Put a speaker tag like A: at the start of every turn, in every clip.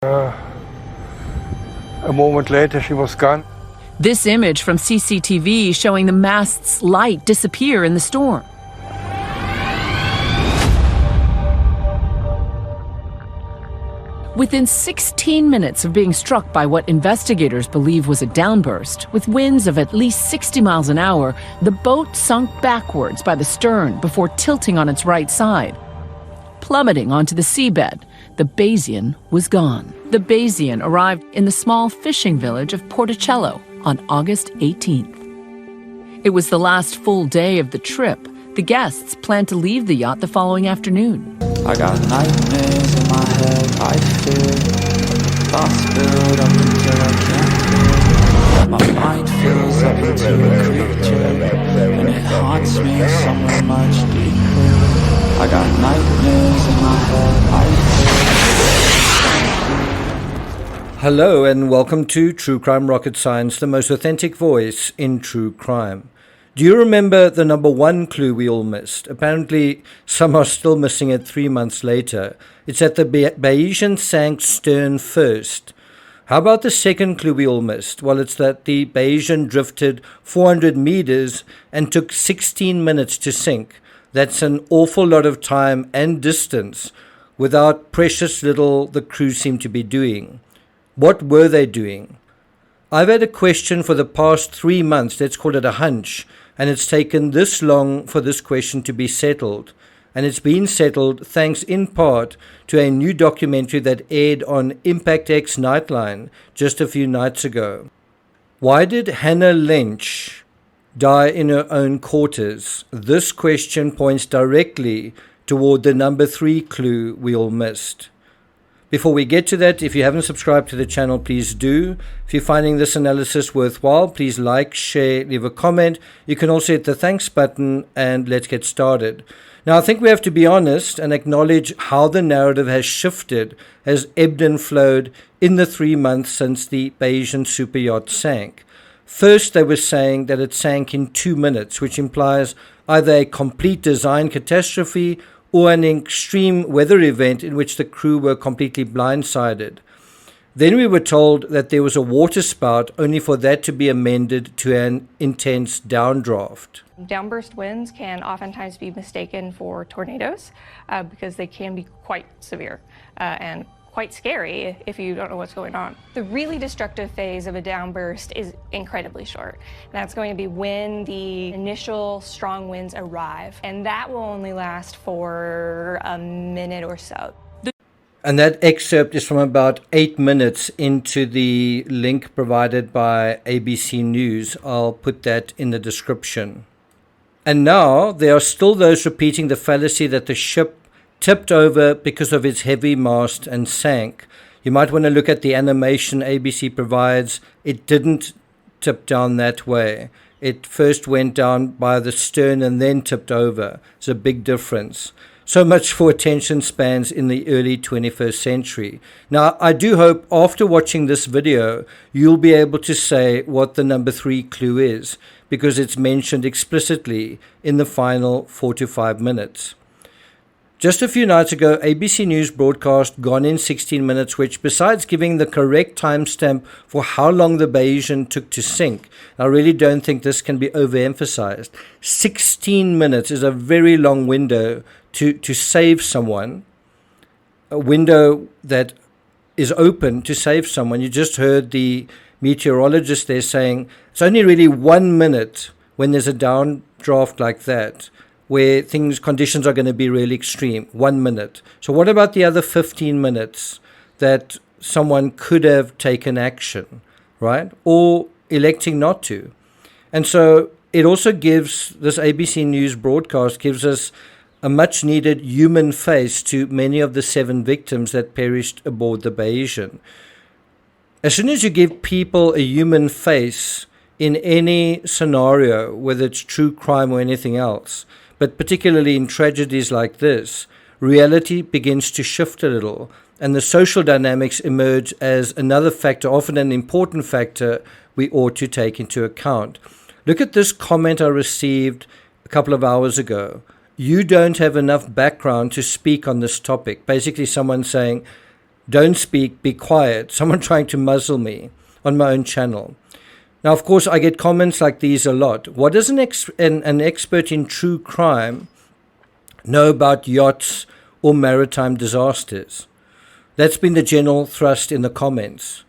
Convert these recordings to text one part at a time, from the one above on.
A: A moment later, she was gone.
B: This image from CCTV showing the mast's light disappear in the storm. Within 16 minutes of being struck by what investigators believe was a downburst, with winds of at least 60 miles an hour, the boat sunk backwards by the stern before tilting on its right side. Plummeting onto the seabed, the Bayesian was gone. The Bayesian arrived in the small fishing village of Porticello on August 18th. It was the last full day of the trip. The guests planned to leave the yacht the following afternoon.
C: I got nightmares in my head, I fear. Thoughts build up until I can't. My mind fills up into a creature, and it haunts me somewhere much deeper. I got nightmares in my head, I fear.
D: Hello and welcome to True Crime Rocket Science, the most authentic voice in true crime. Do you remember the number one clue we all missed? Apparently, some are still missing it 3 months later. It's that the Bayesian sank stern first. How about the second clue we all missed? Well, it's that the Bayesian drifted 400 meters and took 16 minutes to sink. That's an awful lot of time and distance without precious little the crew seemed to be doing. What were they doing? I've had a question for the past 3 months, let's call it a hunch, and it's taken this long for this question to be settled. And it's been settled thanks in part to a new documentary that aired on Impact X Nightline just a few nights ago. Why did Hannah Lynch die in her own quarters? This question points directly toward the number 3 clue we all missed. Before we get to that, if you haven't subscribed to the channel, please do. If you're finding this analysis worthwhile, please like, share, leave a comment. You can also hit the thanks button and let's get started. Now, I think we have to be honest and acknowledge how the narrative has shifted, has ebbed and flowed in the 3 months since the Bayesian superyacht sank. First, they were saying that it sank in 2 minutes, which implies either a complete design catastrophe or an extreme weather event in which the crew were completely blindsided. Then we were told that there was a water spout, only for that to be amended to an intense downdraft.
E: Downburst winds can oftentimes be mistaken for tornadoes because they can be quite severe and quite scary if you don't know what's going on. The really destructive phase of a downburst is incredibly short. And that's going to be when the initial strong winds arrive, and that will only last for a minute or so.
D: And that excerpt is from about 8 minutes into the link provided by ABC News. I'll put that in the description. And now there are still those repeating the fallacy that the ship tipped over because of its heavy mast and sank. You might want to look at the animation ABC provides. It didn't tip down that way. It first went down by the stern and then tipped over. It's a big difference. So much for attention spans in the early 21st century. Now, I do hope after watching this video, you'll be able to say what the number 3 clue is, because it's mentioned explicitly in the final 4 to 5 minutes. Just a few nights ago, ABC News broadcast Gone in 16 Minutes, which besides giving the correct timestamp for how long the Bayesian took to sink, I really don't think this can be overemphasized. 16 minutes is a very long window to save someone, a window that is open to save someone. You just heard the meteorologist there saying it's only really 1 minute when there's a downdraft like that, where conditions are going to be really extreme. 1 minute. So what about the other 15 minutes that someone could have taken action, right? Or electing not to. And so it also gives, this ABC News broadcast gives us a much needed human face to many of the 7 victims that perished aboard the Bayesian. As soon as you give people a human face in any scenario, whether it's true crime or anything else, but particularly in tragedies like this, reality begins to shift a little, and the social dynamics emerge as another factor, often an important factor we ought to take into account. Look at this comment I received a couple of hours ago. You don't have enough background to speak on this topic. Basically, someone saying, don't speak, be quiet, someone trying to muzzle me on my own channel. Now, of course, I get comments like these a lot. What does an expert in true crime know about yachts or maritime disasters? That's been the general thrust in the comments.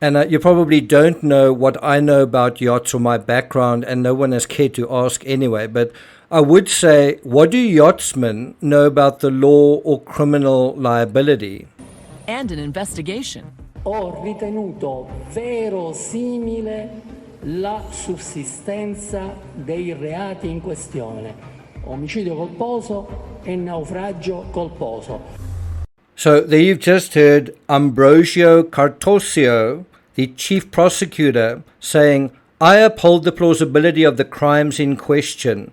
D: And you probably don't know what I know about yachts or my background, and no one has cared to ask anyway. But I would say, what do yachtsmen know about the law or criminal liability?
B: And an investigation.
F: Ho ritenuto verosimile la sussistenza dei reati in questione, omicidio colposo e naufragio colposo.
D: So there you've just heard Ambrosio Cartosio, the chief prosecutor, saying, I uphold the plausibility of the crimes in question,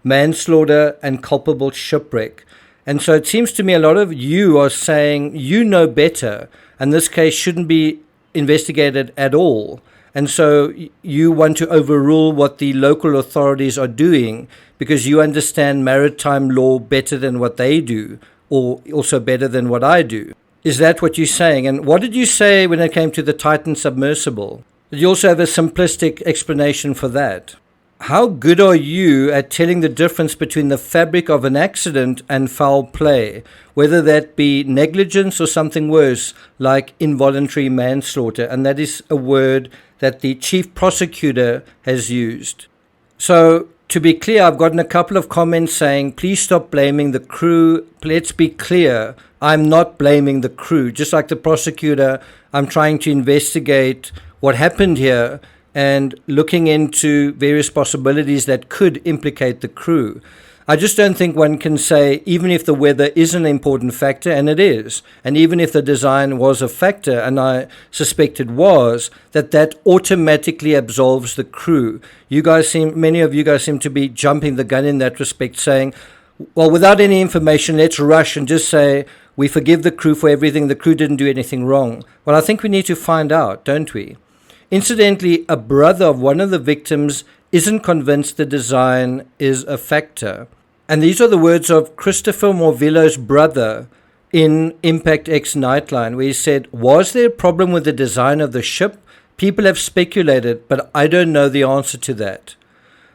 D: manslaughter and culpable shipwreck. And so it seems to me a lot of you are saying you know better, and this case shouldn't be investigated at all. And so you want to overrule what the local authorities are doing because you understand maritime law better than what they do, or also better than what I do. Is that what you're saying? And what did you say when it came to the Titan submersible? Did you also have a simplistic explanation for that? How good are you at telling the difference between the fabric of an accident and foul play, whether that be negligence or something worse, like involuntary manslaughter? And that is a word that the chief prosecutor has used. So, to be clear, I've gotten a couple of comments saying, please stop blaming the crew. Let's be clear, I'm not blaming the crew. Just like the prosecutor, I'm trying to investigate what happened here and looking into various possibilities that could implicate the crew. I just don't think one can say, even if the weather is an important factor, and it is, and even if the design was a factor, and I suspect it was, that automatically absolves the crew. Many of you guys seem to be jumping the gun in that respect, saying, well, without any information, let's rush and just say, we forgive the crew for everything, the crew didn't do anything wrong. Well, I think we need to find out, don't we? Incidentally, a brother of one of the victims isn't convinced the design is a factor. And these are the words of Christopher Morvillo's brother in Impact X Nightline, where he said, was there a problem with the design of the ship? People have speculated, but I don't know the answer to that.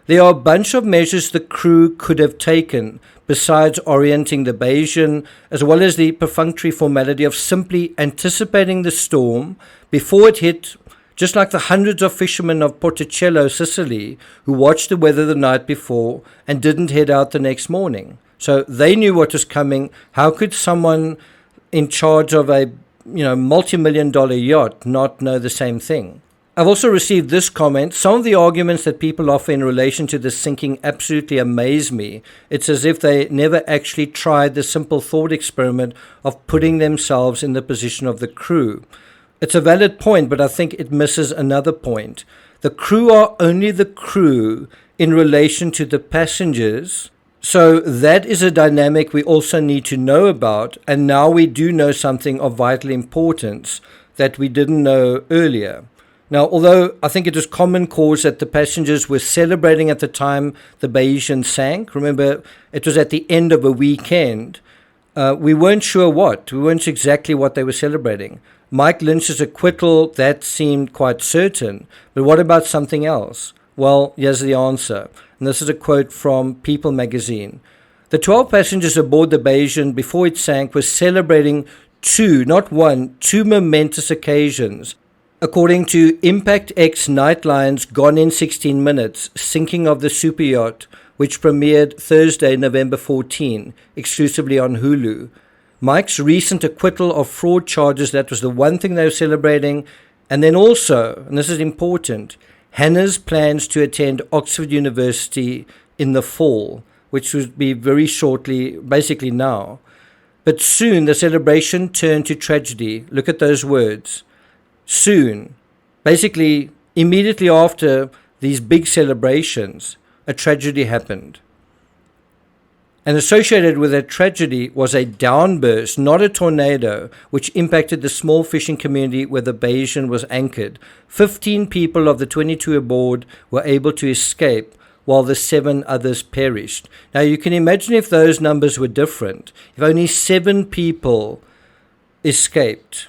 D: There are a bunch of measures the crew could have taken, besides orienting the Bayesian, as well as the perfunctory formality of simply anticipating the storm before it hit, just like the hundreds of fishermen of Porticello, Sicily, who watched the weather the night before and didn't head out the next morning. So they knew what was coming. How could someone in charge of a multi-million-dollar yacht not know the same thing? I've also received this comment. Some of the arguments that people offer in relation to the sinking absolutely amaze me. It's as if they never actually tried the simple thought experiment of putting themselves in the position of the crew. It's a valid point, but I think it misses another point. The crew are only the crew in relation to the passengers. So that is a dynamic we also need to know about. And now we do know something of vital importance that we didn't know earlier. Now, although I think it is common cause that the passengers were celebrating at the time the Bayesian sank, remember, it was at the end of a weekend, we weren't sure what. We weren't exactly what they were celebrating. Mike Lynch's acquittal, that seemed quite certain. But what about something else? Well, here's the answer. And this is a quote from People magazine. The 12 passengers aboard the Bayesian before it sank were celebrating two momentous occasions. According to Impact X Nightline's Gone in 16 Minutes, Sinking of the Superyacht, which premiered Thursday, November 14, exclusively on Hulu. Mike's recent acquittal of fraud charges, that was the one thing they were celebrating. And then also, and this is important, Hannah's plans to attend Oxford University in the fall, which would be very shortly, basically now. But soon the celebration turned to tragedy. Look at those words. Soon, basically immediately after these big celebrations, a tragedy happened. And associated with that tragedy was a downburst, not a tornado, which impacted the small fishing community where the Bayesian was anchored. 15 people of the 22 aboard were able to escape, while the 7 others perished. Now you can imagine if those numbers were different. If only 7 people escaped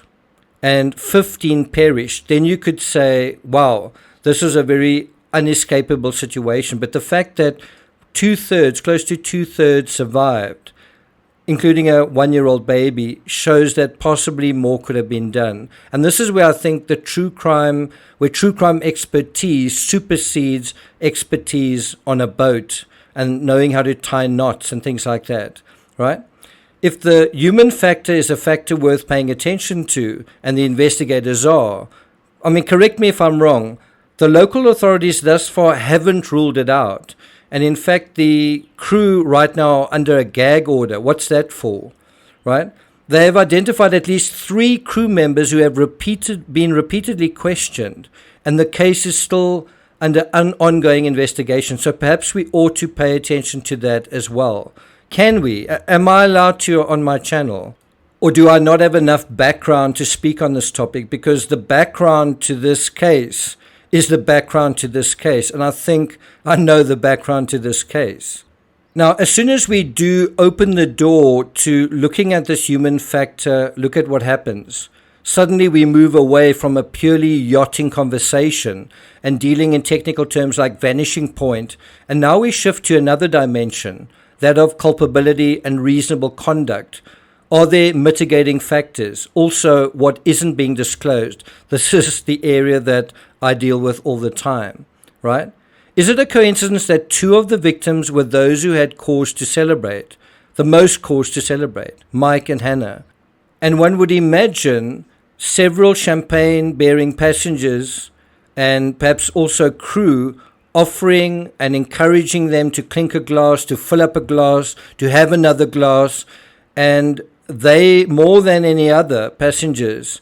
D: and 15 perished, then you could say, wow, this is a very unescapable situation. But the fact that close to two-thirds survived, including a 1-year-old baby, shows that possibly more could have been done. And this is where I think true crime expertise supersedes expertise on a boat and knowing how to tie knots and things like that, right? If the human factor is a factor worth paying attention to, and the investigators are, I mean, correct me if I'm wrong, the local authorities thus far haven't ruled it out. And in fact, the crew right now are under a gag order. What's that for, right? They have identified at least 3 crew members who have been repeatedly questioned, and the case is still under an ongoing investigation. So perhaps we ought to pay attention to that as well. Can we? Am I allowed to on my channel? Or do I not have enough background to speak on this topic? Because the background to this case is the background to this case. And I think I know the background to this case. Now, as soon as we do open the door to looking at this human factor, look at what happens. Suddenly we move away from a purely yachting conversation and dealing in technical terms like vanishing point. And now we shift to another dimension, that of culpability and reasonable conduct. Are there mitigating factors? Also, what isn't being disclosed? This is the area that I deal with all the time, right? Is it a coincidence that 2 of the victims were those who had cause to celebrate, the most cause to celebrate, Mike and Hannah? And one would imagine several champagne-bearing passengers and perhaps also crew offering and encouraging them to clink a glass, to fill up a glass, to have another glass, and they, more than any other passengers,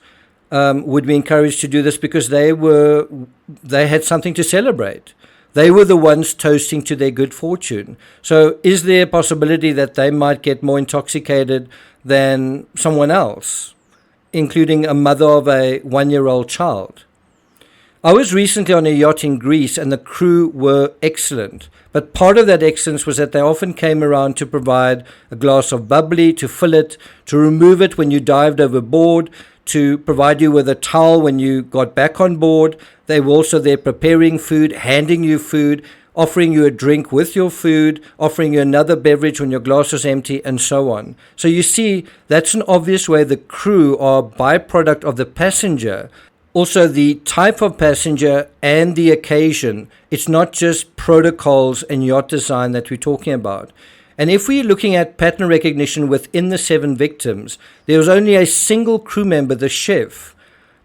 D: would be encouraged to do this because they had something to celebrate. They were the ones toasting to their good fortune. So is there a possibility that they might get more intoxicated than someone else, including a mother of a 1-year-old child? I was recently on a yacht in Greece and the crew were excellent. But part of that excellence was that they often came around to provide a glass of bubbly, to fill it, to remove it when you dived overboard, to provide you with a towel when you got back on board. They were also there preparing food, handing you food, offering you a drink with your food, offering you another beverage when your glass was empty, and so on. So you see, that's an obvious way the crew are a byproduct of the passenger. Also, the type of passenger and the occasion. It's not just protocols and yacht design that we're talking about. And if we're looking at pattern recognition within the 7 victims, there was only a single crew member, the chef,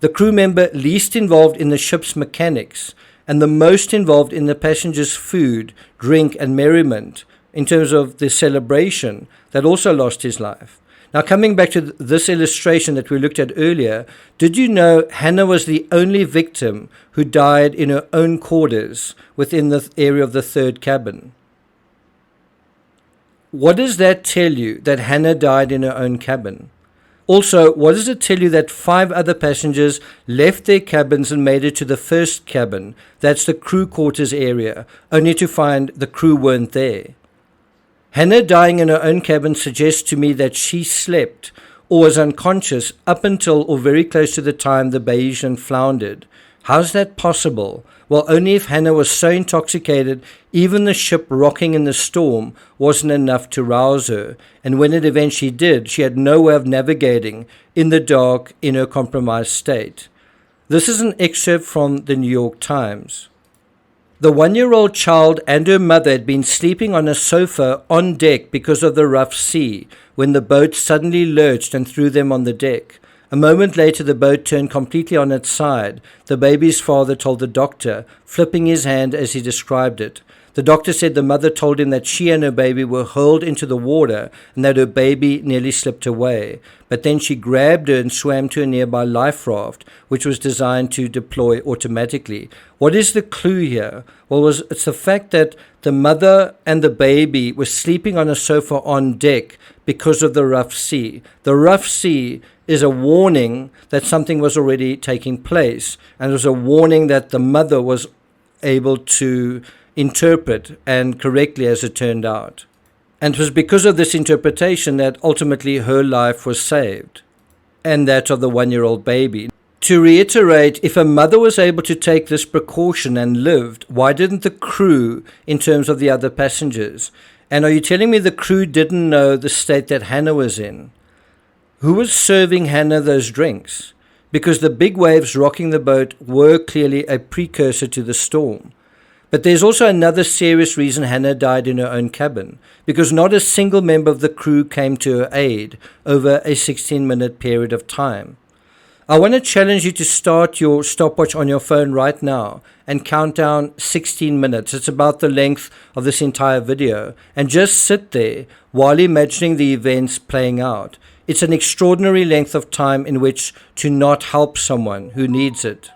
D: the crew member least involved in the ship's mechanics, and the most involved in the passengers' food, drink, and merriment in terms of the celebration, that also lost his life. Now, coming back to this illustration that we looked at earlier, did you know Hannah was the only victim who died in her own quarters within the area of the 3rd cabin? What does that tell you, that Hannah died in her own cabin? Also, what does it tell you that 5 other passengers left their cabins and made it to the 1st cabin, that's the crew quarters area, only to find the crew weren't there? Hannah dying in her own cabin suggests to me that she slept or was unconscious up until or very close to the time the Bayesian floundered. How's that possible? Well, only if Hannah was so intoxicated, even the ship rocking in the storm wasn't enough to rouse her. And when it eventually did, she had no way of navigating in the dark in her compromised state. This is an excerpt from the New York Times. The 1-year-old child and her mother had been sleeping on a sofa on deck because of the rough sea when the boat suddenly lurched and threw them on the deck. A moment later, the boat turned completely on its side, the baby's father told the doctor, flipping his hand as he described it. The doctor said the mother told him that she and her baby were hurled into the water and that her baby nearly slipped away. But then she grabbed her and swam to a nearby life raft, which was designed to deploy automatically. What is the clue here? Well, it's the fact that the mother and the baby were sleeping on a sofa on deck because of the rough sea. The rough sea is a warning that something was already taking place, and it was a warning that the mother was able to interpret, and correctly as it turned out. And it was because of this interpretation that ultimately her life was saved. and that of the 1-year-old baby. To reiterate, if a mother was able to take this precaution and lived, why didn't the crew in terms of the other passengers? And are you telling me the crew didn't know the state that Hannah was in? Who was serving Hannah those drinks? Because the big waves rocking the boat were clearly a precursor to the storm. But there's also another serious reason Hannah died in her own cabin, because not a single member of the crew came to her aid over a 16-minute period of time. I want to challenge you to start your stopwatch on your phone right now and count down 16 minutes. It's about the length of this entire video. And just sit there while imagining the events playing out. It's an extraordinary length of time in which to not help someone who needs it.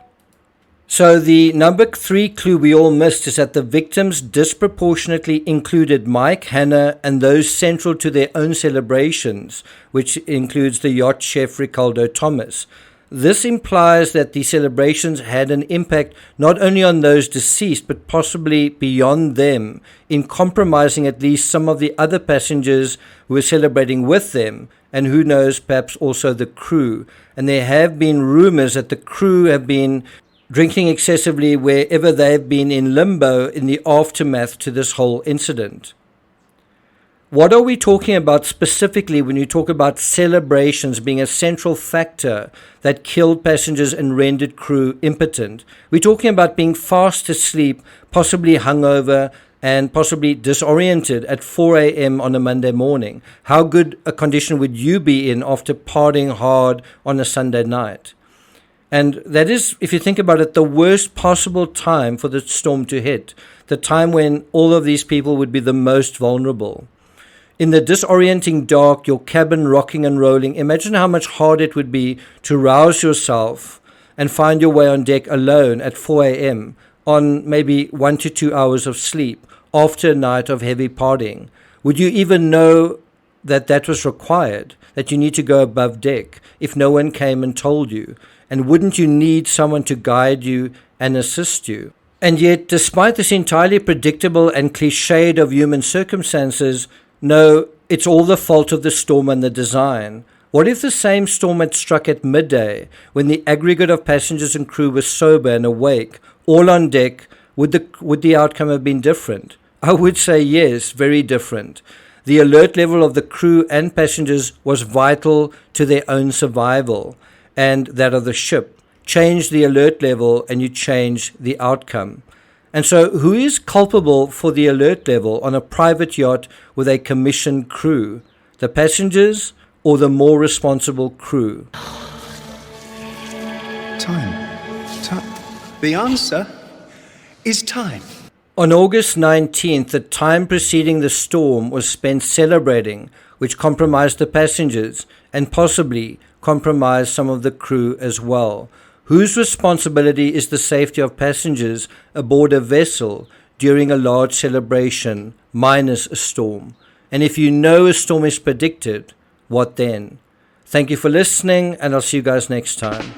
D: So the number 3 clue we all missed is that the victims disproportionately included Mike, Hannah, and those central to their own celebrations, which includes the yacht chef Ricardo Thomas. This implies that the celebrations had an impact not only on those deceased, but possibly beyond them, in compromising at least some of the other passengers who were celebrating with them, and who knows, perhaps also the crew. And there have been rumors that the crew have been drinking excessively wherever they've been in limbo in the aftermath to this whole incident. What are we talking about specifically when you talk about celebrations being a central factor that killed passengers and rendered crew impotent? We're talking about being fast asleep, possibly hungover, and possibly disoriented at 4 a.m. on a Monday morning. How good a condition would you be in after partying hard on a Sunday night? And that is, if you think about it, the worst possible time for the storm to hit, the time when all of these people would be the most vulnerable. In the disorienting dark, your cabin rocking and rolling, imagine how much harder it would be to rouse yourself and find your way on deck alone at 4 a.m. on maybe 1 to 2 hours of sleep after a night of heavy partying. Would you even know that that was required, that you need to go above deck if no one came and told you? And wouldn't you need someone to guide you and assist you? And yet, despite this entirely predictable and cliched of human circumstances, no, it's all the fault of the storm and the design. What if the same storm had struck at midday, when the aggregate of passengers and crew was sober and awake, all on deck? Would the outcome have been different? I would say yes, very different. The alert level of the crew and passengers was vital to their own survival and that of the ship. Change the alert level and you change the outcome. And so who is culpable for the alert level on a private yacht with a commissioned crew? The passengers or the more responsible crew?
G: Time. The answer is time.
D: On August 19th, the time preceding the storm was spent celebrating, which compromised the passengers and possibly compromised some of the crew as well. Whose responsibility is the safety of passengers aboard a vessel during a large celebration minus a storm? And if you know a storm is predicted, what then? Thank you for listening, and I'll see you guys next time.